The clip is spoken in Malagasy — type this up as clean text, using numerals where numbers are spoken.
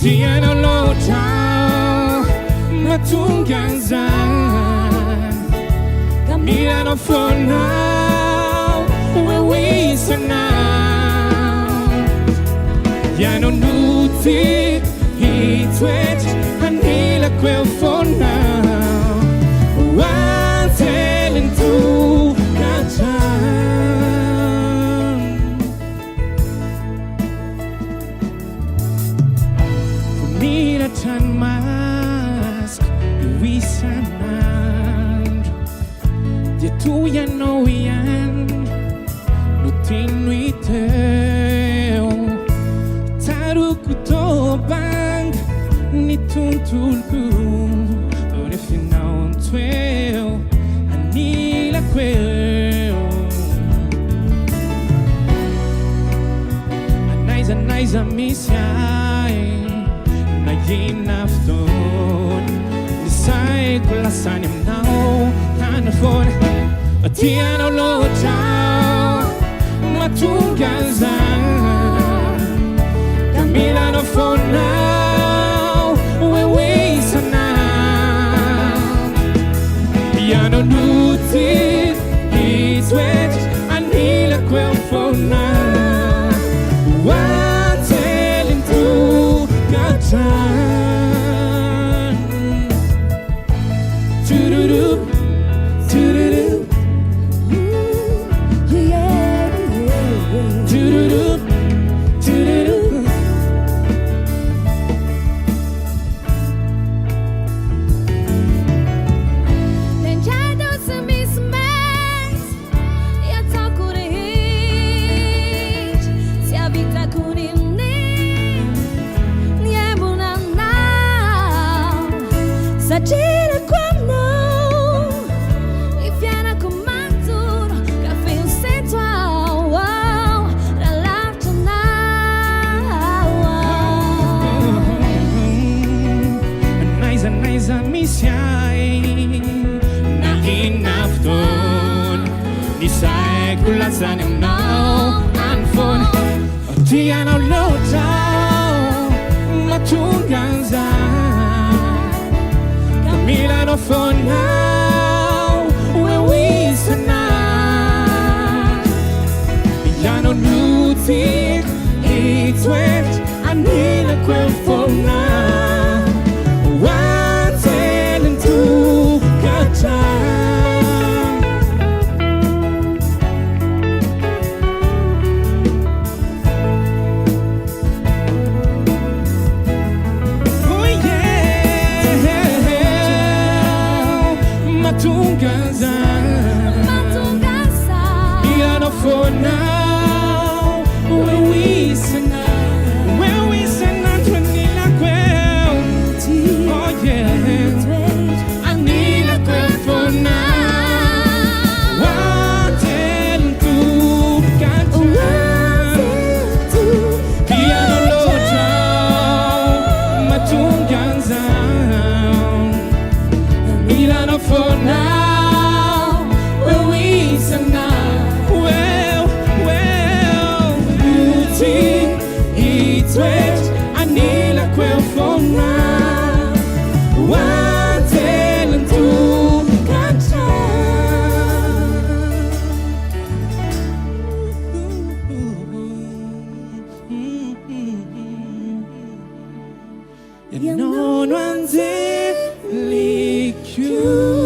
Dia no lo ciao matungganzan Kamila no for now where we stand now Ya no nuti hitwet Anila quel for now One telling to Tan mask iwisanan Dia tu yan no yan Nutinui teu Taruku to bang Ni tuntulku Ore final tueu Anila queu Anaiza misiai Nafton Nisay kulasan yung now Hanafon Tia no lo ciao matungganzan Kamila no for now where we stand now Ya no nuti hitwet Anila quel for now One telling to Gatan Satira quando e fiana comando caffè un senso wow la latte now Nice misiai na inafton Ni sai kulasan yung now Anfon Dia no lo ciao matungganzan Kamila no for now where we stand now Ya no nuti hitwet Anila quel for now One telling to Gatan Ya no for now where we stand now Anila quel oh yeah Anila quel for now One telling to Gatan Ya no lo ciao matungganzan Kamila no for now where we stand now Beauty hitwet Anila quel for now One telling to Gatan Ya no anze liku